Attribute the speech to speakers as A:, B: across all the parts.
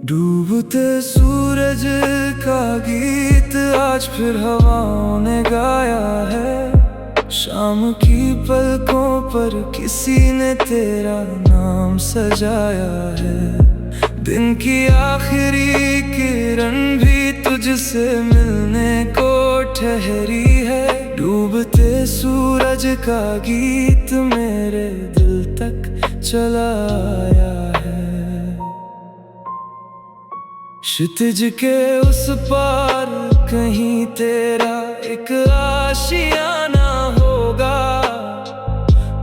A: डूबते सूरज का गीत आज फिर हवाओं ने गाया है। शाम की पलकों पर किसी ने तेरा नाम सजाया है। दिन की आखिरी किरण भी तुझसे मिलने को ठहरी है। डूबते सूरज का गीत मेरे दिल तक चला आया है। क्षितिज के उस पार कहीं तेरा एक आशियाना होगा,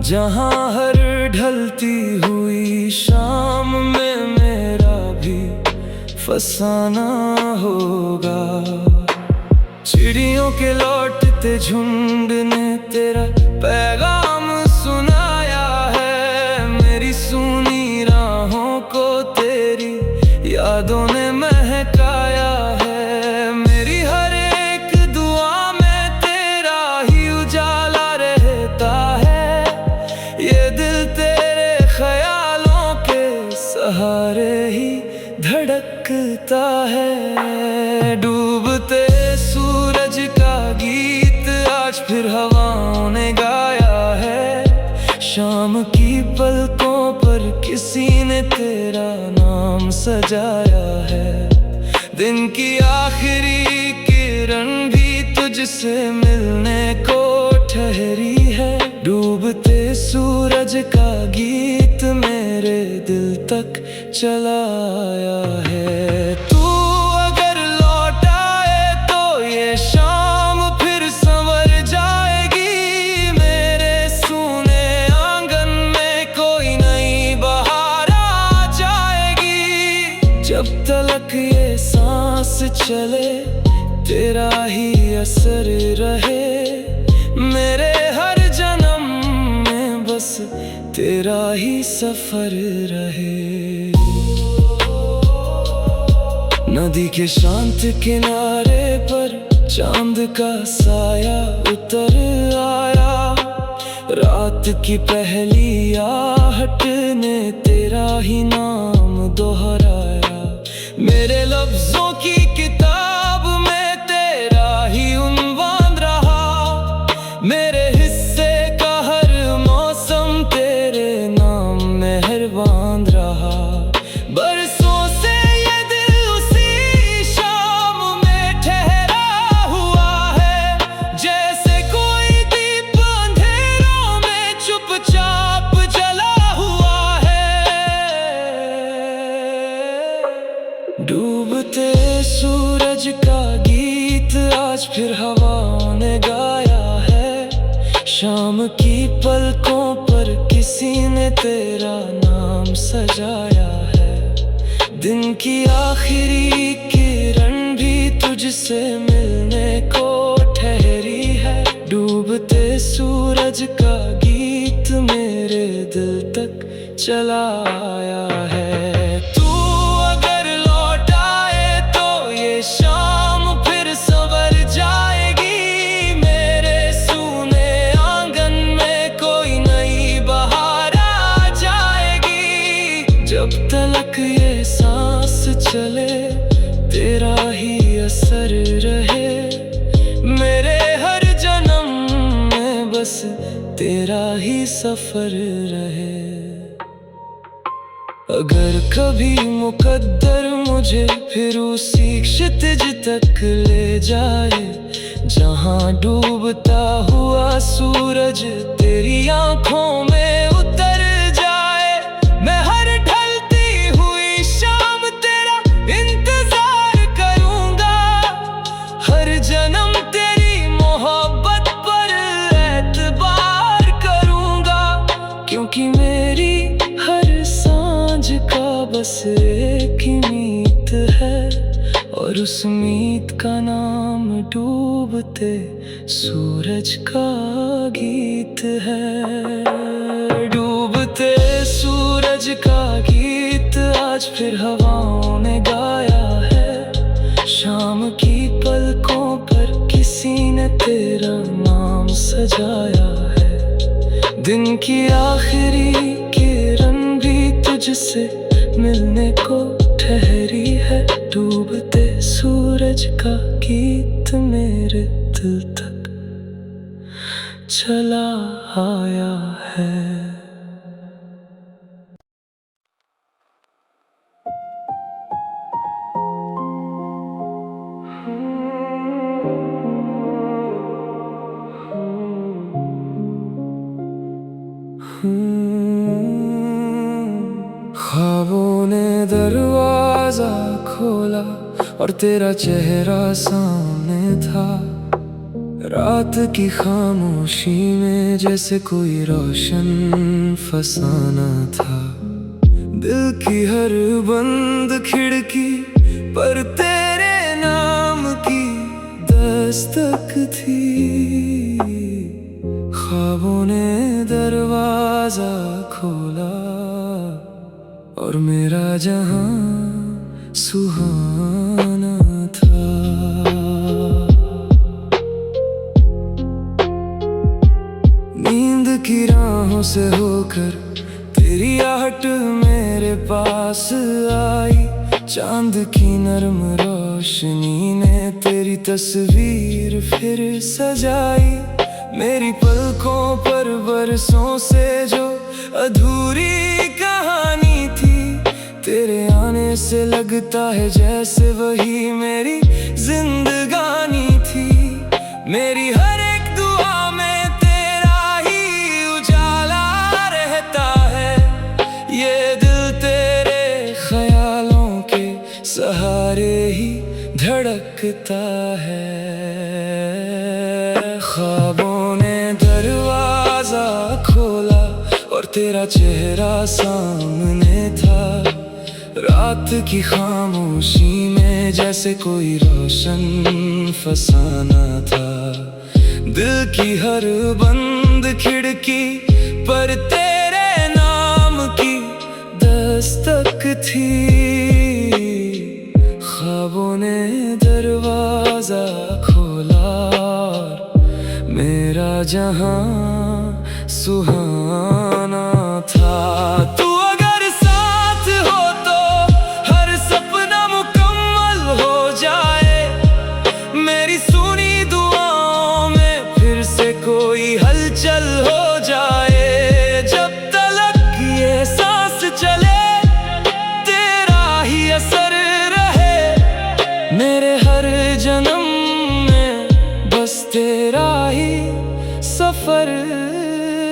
A: जहां हर ढलती हुई शाम में मेरा भी फसाना होगा। चिड़ियों के लौटते झुंड ने तेरा पैगाम सुनाया है। मेरी सूनी राहों को तेरी यादों ने महकाया है। मेरी हर एक दुआ में तेरा ही उजाला रहता है। ये दिल तेरे ख्यालों के सहारे ही धड़कता है। डूबते सूरज का गीत आज फिर हवाओं ने गाया है। शाम की पलकों पर किसी ने तेरा नाम सजाया है। दिन की आखिरी किरण भी तुझसे मिलने को ठहरी है। डूबते सूरज का गीत मेरे दिल तक चला आया है। तू अगर लौट आए तो ये शाम फिर संवर जाएगी। मेरे सूने आंगन में कोई नई बहार आ जाएगी। जब तलक ये सांस चले तेरा ही असर रहे। मेरे हर जन्म में बस तेरा ही सफर रहे। नदी के शांत किनारे पर चांद का साया उतर आया। रात की पहली आहट ने तेरा ही नाम दोहराया। मेरे लफ्जों की किताब में तेरा ही उन्वान रहा। मेरे हिस्से का हर मौसम तेरे नाम मेहरबान रहा। बरसों से ये दिल उसी शाम में ठहरा हुआ है। जैसे कोई दीप अंधेरों में चुपचाप जला हुआ है। डूबते सूरज का गीत आज फिर हवाओं ने गाया है। शाम की पलकों पर किसी ने तेरा नाम सजाया है। दिन की आखिरी किरण भी तुझसे मिलने को ठहरी है। डूबते सूरज का गीत मेरे दिल तक चला आया है। तू अगर लौट आए तो ये शाम फिर संवर जाएगी। मेरे सूने आंगन में कोई नई बहार आ जाएगी। जब तलक ये सांस चले तेरा ही असर रहे। मेरे हर जन्म में बस तेरा ही सफर रहे। अगर कभी मुकद्दर मुझे फिर उसी क्षितिज तक ले जाए, जहां डूबता हुआ सूरज तेरी आंखों में उतर जाए। मैं हर ढलती हुई शाम तेरा इंतजार करूंगा। हर जन्म तेरी मोहब्बत पर एतबार करूंगा। क्योंकि मेरी हर सांझ का बस एक ही मीत है, और उस मीत का नाम डूबते सूरज का गीत है। डूबते सूरज का गीत आज फिर हवाओं ने गाया है। शाम की पलकों पर किसी ने तेरा नाम सजाया है। दिन की आखिरी किरण भी तुझसे मिलने को ठहरी है डूबते सूरज का गीत मेरे दिल तक चला आया है। ख्वाबों ने दरवाजा खोला और तेरा चेहरा सामने था। रात की खामोशी में जैसे कोई रोशन फसाना था। दिल की हर बंद खिड़की पर तेरे नाम की दस्तक थी। ख्वाबों ने दरवाजा खोला और मेरा जहां सुहाना था। नींद की राहों से होकर तेरी आहट मेरे पास आई। चांद की नरम रोशनी ने तेरी तस्वीर फिर सजाई। मेरी पलकों पर बरसों से जो अधूरी कहानी थी, तेरे आने से लगता है जैसे वही मेरी जिंदगानी थी। मेरी हर एक दुआ में तेरा ही उजाला रहता है। ये दिल तेरे ख्यालों के सहारे ही धड़कता है। ख्वाबों ने दरवाजा खोला और तेरा चेहरा सामने था। रात की खामोशी में जैसे कोई रोशन फसाना था। दिल की हर बंद खिड़की पर तेरे नाम की दस्तक थी। ख्वाबों ने दरवाजा खोला और मेरा जहां सुहाना था। तू अगर साथ हो तो हर सपना मुकम्मल हो जाए। मेरी सुनी दुआओं में फिर से कोई हलचल हो जाए। जब तलक ये सांस चले तेरा ही असर रहे। मेरे हर जन्म में बस तेरा ही सफर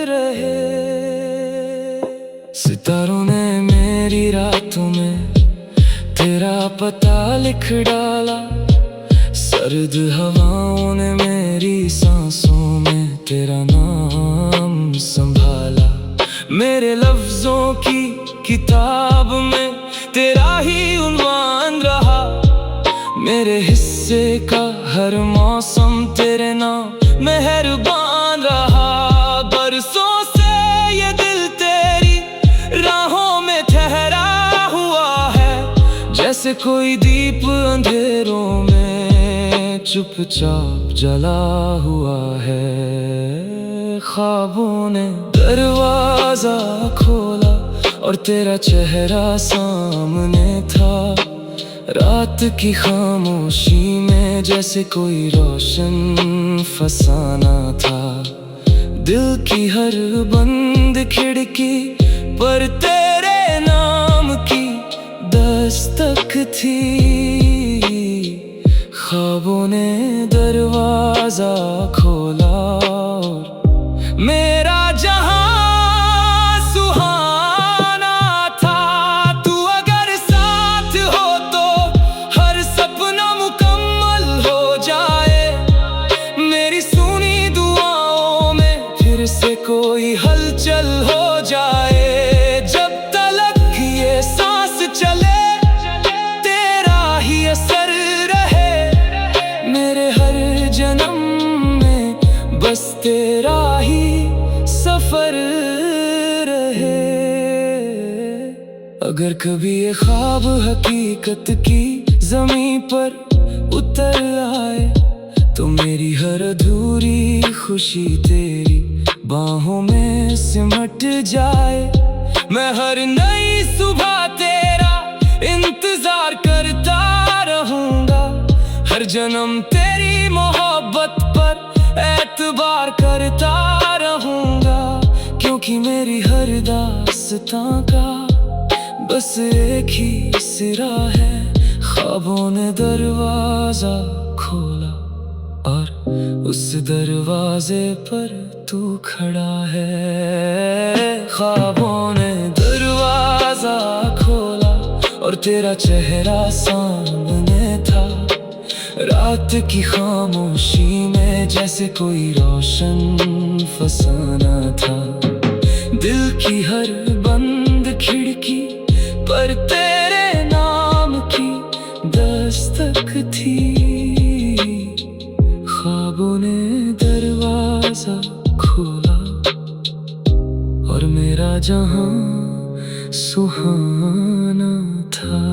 A: रहे। सितारों ने मेरी रातों में तेरा पता लिख डाला। सर्द हवाओं ने मेरी सांसों में तेरा नाम संभाला। मेरे लफ्जों की किताब में तेरा ही उन्वान रहा। मेरे हिस्से का हर मौसम तेरे नाम मेहरबान रहा। बरसों से ये दिल तेरी राहों में ठहरा हुआ है। जैसे कोई दीप अंधेरों में चुपचाप जला हुआ है। ख्वाबों ने दरवाजा खोला और तेरा चेहरा सामने था। रात की खामोशी में जैसे कोई रोशन फसाना था। दिल की हर बंद खिड़की पर तेरे नाम की दस्तक थी। ख्वाबों ने दरवाजा खोला और मेरा जहां सुहाना था। तू अगर साथ हो तो हर सपना मुकम्मल हो जाए। मेरी सुनी दुआओं में फिर से कोई हलचल हो जाए। जब तलक ये सांस चले तेरा ही असर रहे। मेरे हर जन्म में बस तेरा ही सफर रहे। अगर कभी ये ख्वाब हकीकत की ज़मीं पर उतर आए तो मेरी हर अधूरी खुशी तेरी बाहों में सिमट जाए। मैं हर नई सुबह तेरा इंतजार जन्म तेरी मोहब्बत पर एतबार करता रहूंगा, क्योंकि मेरी हर दास्तां का बस एक ही सिरा है। ख्वाबों ने दरवाजा खोला और उस दरवाजे पर तू खड़ा है। ख्वाबों ने दरवाजा खोला और तेरा चेहरा सामने था। रात की खामोशी में जैसे कोई रोशन फसाना था। दिल की हर बंद खिड़की पर तेरे नाम की दस्तक थी। ख्वाबों ने दरवाजा खोला और मेरा जहां सुहाना था।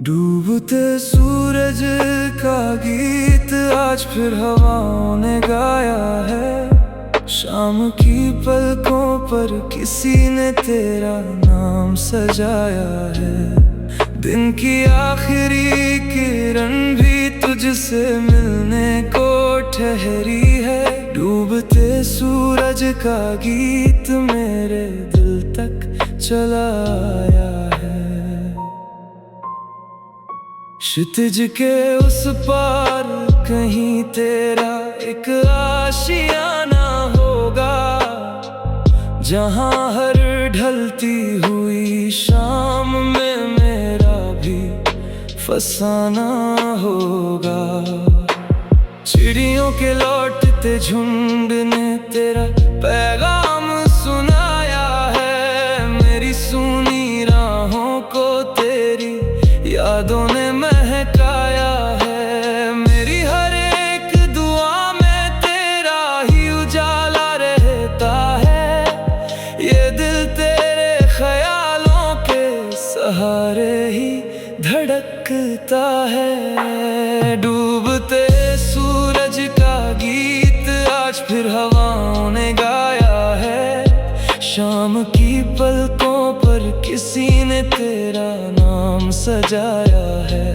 A: डूबते सूरज का गीत आज फिर हवाओं ने गाया है। शाम की पलकों पर किसी ने तेरा नाम सजाया है। दिन की आखिरी किरण भी तुझसे मिलने को ठहरी है। डूबते सूरज का गीत मेरे दिल तक चला आया है। क्षितिज के उस पार कहीं तेरा एक आशियाना होगा, जहां हर ढलती हुई शाम में मेरा भी फसाना होगा। चिड़ियों के लौटते झुंड ने तेरा पैगाम सुनाया है। मेरी सूनी राहों को तेरी यादों ने महकाया है। मेरी हर एक दुआ में तेरा ही उजाला रहता है। ये दिल तेरे ख्यालों के सहारे ही धड़कता है। डूबते सूरज का गीत आज फिर हवाओं ने गाया है। शाम की पलकों पर किसी ने तेरा नाम सजाया है।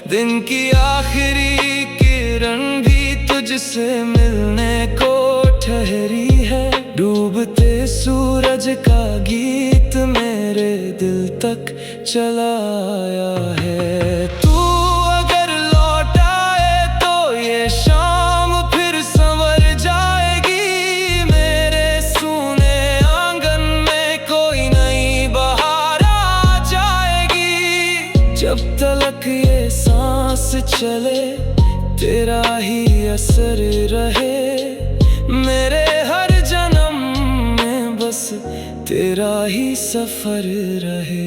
A: दिन की आखिरी किरण भी तुझसे मिलने को ठहरी है। डूबते सूरज का गीत मेरे दिल तक चला आया है। तू अगर लौट आए तो ये शाम फिर संवर जाएगी। मेरे सूने आंगन में कोई नई बहार आ जाएगी। जब तलक ये सांस चले तेरा ही असर रहे। मेरे हर जन्म में बस तेरा ही सफर रहे।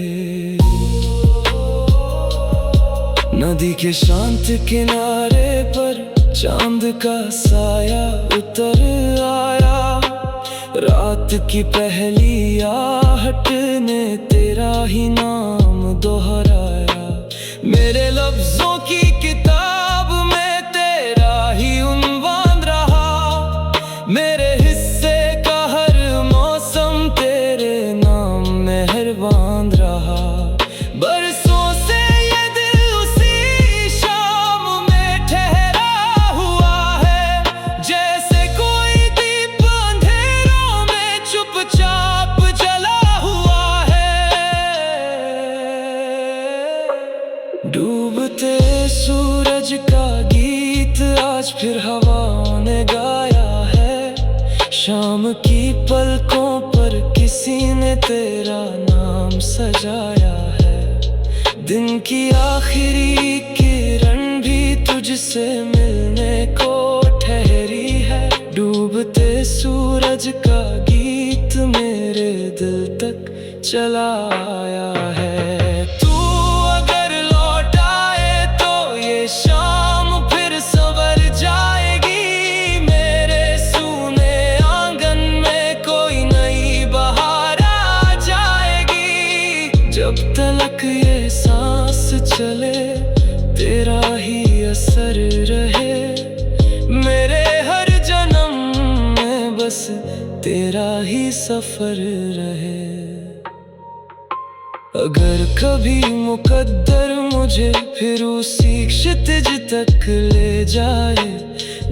A: नदी के शांत किनारे पर चांद का साया उतर आया। रात की पहली आहट ने तेरा ही नाम दोहराया। मेरे लफ्जों की किताब में तेरा ही उन्वान रहा। मेरे हिस्से का हर मौसम तेरे नाम मेहरबान रहा। बरसों से ये दिल उसी शाम में ठहरा हुआ है। जैसे कोई दीप अंधेरों में चुपचाप जला हुआ है। डूबते सूरज का गीत आज फिर हवाओं ने गाया है। शाम की पलकों पर किसी ने तेरा नाम सजाया है। दिन की आखिरी किरण भी तुझसे मिलने को ठहरी है। डूबते सूरज का गीत मेरे दिल तक चला आया है। तू अगर लौट आए तो ये शाम फिर संवर जाएगी। मेरे सूने आंगन में कोई नई बहार आ जाएगी। जब ही सफर रहे। अगर कभी मुकद्दर मुझे फिर उसी क्षितिज तक ले जाए,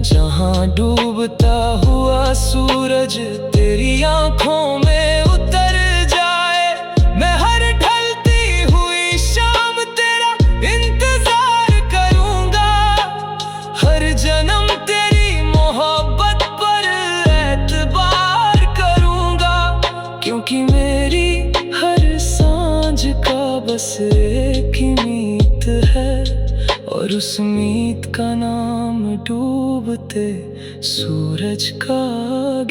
A: जहां डूबता हुआ सूरज तेरी आंखों में उतर जाए, मैं हर ढलती हुई शाम तेरा इंतजार करूंगा, हर जन्म तेरी मोहब्बत पर एतबार करूंगा, क्योंकि मेरी हर सांझ का बस एक ही मीत है, और उस मीत का नाम डूबते सूरज का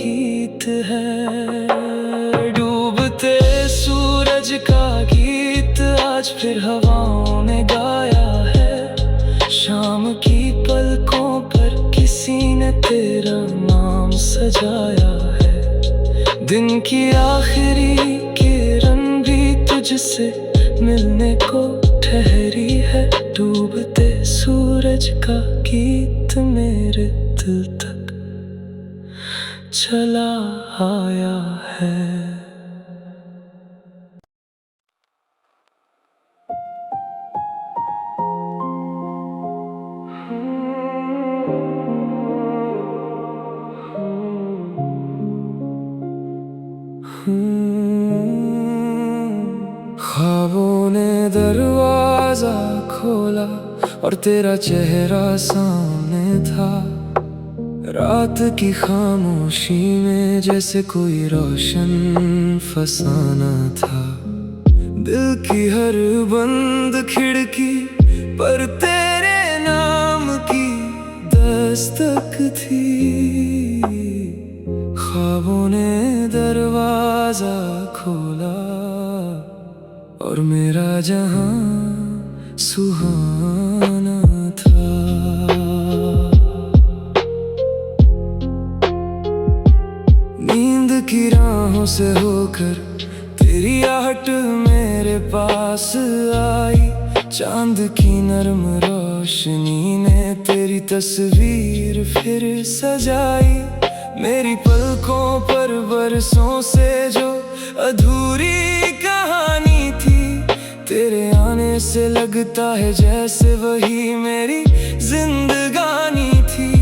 A: गीत है। डूबते सूरज का गीत आज फिर हवाओं में गाया है, शाम की पलकों पर किसी ने तेरा नाम सजाया है। दिन की आखिरी किरण भी तुझसे मिलने को ठहरी है, डूबते सूरज का गीत मेरे दिल तक चला आया है। ख्वाबों ने दरवाजा खोला और तेरा चेहरा सामने था, रात की खामोशी में जैसे कोई रोशन फसाना था। दिल की हर बंद खिड़की पर तेरे नाम की दस्तक थी। ख्वाबों ने दरवाजा खोला और मेरा जहां सुहाना था। नींद की राहों से होकर तेरी आहट मेरे पास आई, चांद की नरम रोशनी ने तेरी तस्वीर फिर सजाई। मेरी पलकों पर बरसों से जो अधूरी कहानी थी, तेरे आने से लगता है जैसे वही मेरी जिंदगानी थी।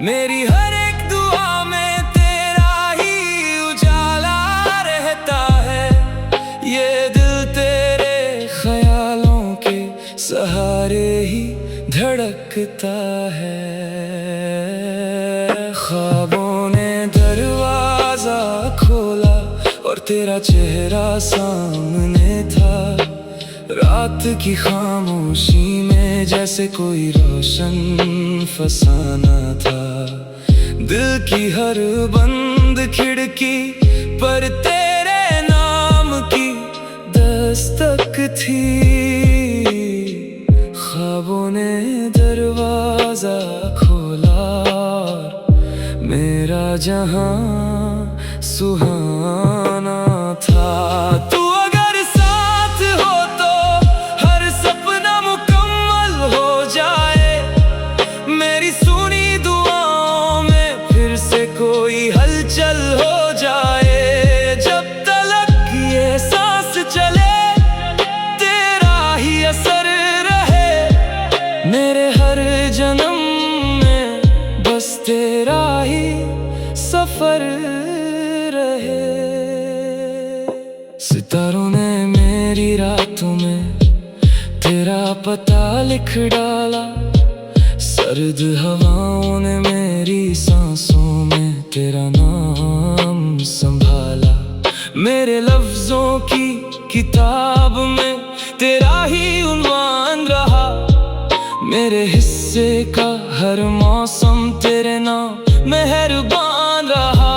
A: मेरी हर एक दुआ में तेरा ही उजाला रहता है, ये दिल तेरे ख्यालों के सहारे ही धड़कता है। ख्वाबों ने दरवाजा खोला और तेरा चेहरा सामने था, रात की खामोशी में जैसे कोई रोशन फसाना था। दिल की हर बंद खिड़की पर तेरे नाम की दस्तक थी। ख्वाबों ने दरवाजा खोला, मेरा जहां सुहाना था। तू अगर साथ हो तो हर सपना मुकम्मल हो जाए, मेरी सुनी दुआओं में फिर से कोई हलचल हो जाए। जब तलक ये सांस चले तेरा ही असर रहे, मेरे हर जन्म में बस तेरा ही सफर रहे। सितारों ने मेरी रातों में तेरा पता लिख डाला, सर्द हवाओं ने मेरी सांसों में तेरा नाम संभाला। मेरे लफ्जों की किताब में तेरा ही उन्वान रहा, मेरे हिस्से का हर मौसम तेरे नाम मेहरबान रहा।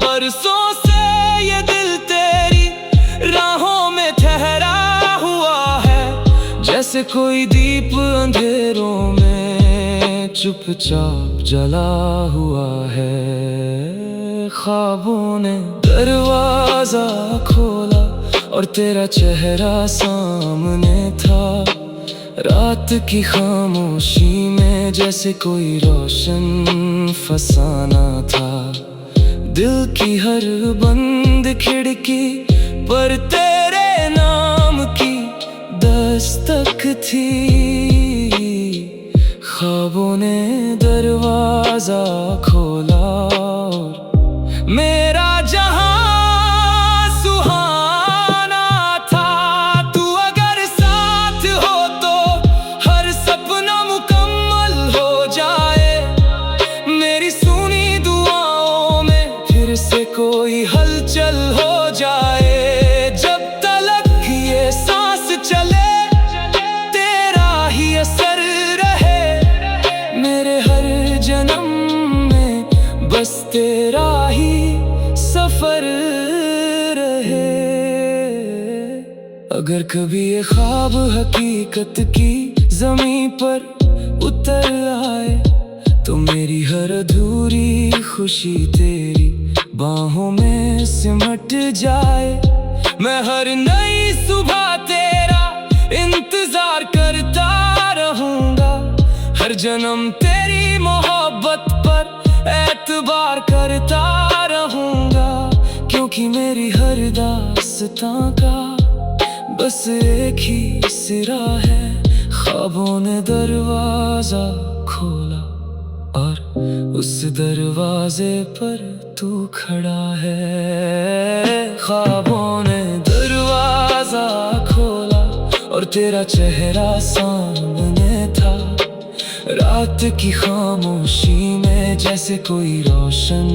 A: बरसों से ये दिल तेरी राहों में ठहरा हुआ है, जैसे कोई दीप अंधेरों में चुपचाप जला हुआ है। ख्वाबों ने दरवाजा खोला और तेरा चेहरा सामने था, रात की खामोशी में जैसे कोई रोशन फसाना था। दिल की हर बंद खिड़की पर तेरे नाम की दस्तक थी। ख्वाबों ने दरवाजा खोला और मेरा जहां सुहाना था। तू अगर साथ हो तो हर सपना मुकम्मल हो जाए। मेरी सुनी दुआओं में फिर से कोई हलचल हो जाए। जब तलक ये सांस चले तेरा ही असर रहे। मेरे हर जन्म में बस तेरा ही सफर रहे। अगर कभी ये ख्वाब हकीकत की ज़मीं पर उतर आए तो मेरी हर अधूरी खुशी तेरी बाहों में सिमट जाए। मैं हर नई सुबह तेरा इंतजार करता रहूंगा। हर जन्म तेरी मोहब्बत पर एतबार करता रहूंगा। क्योंकि मेरी हर दास्तां का बस एक ही सिरा है। ख्वाबों ने दरवाजा खोला और उस दरवाजे पर तू खड़ा है। ख्वाबों ने दरवाजा खोला और तेरा चेहरा सामने था। रात की खामोशी में जैसे कोई रोशन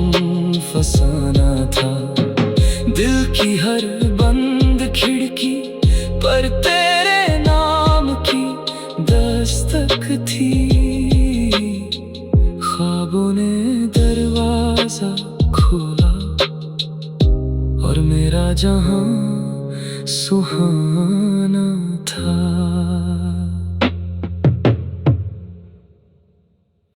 A: फसाना था। दिल की हर बंद खिड़की पर तेरे नाम की दस्तक थी। ख्वाबों ने दरवाजा खोला और मेरा जहां सुहाना था।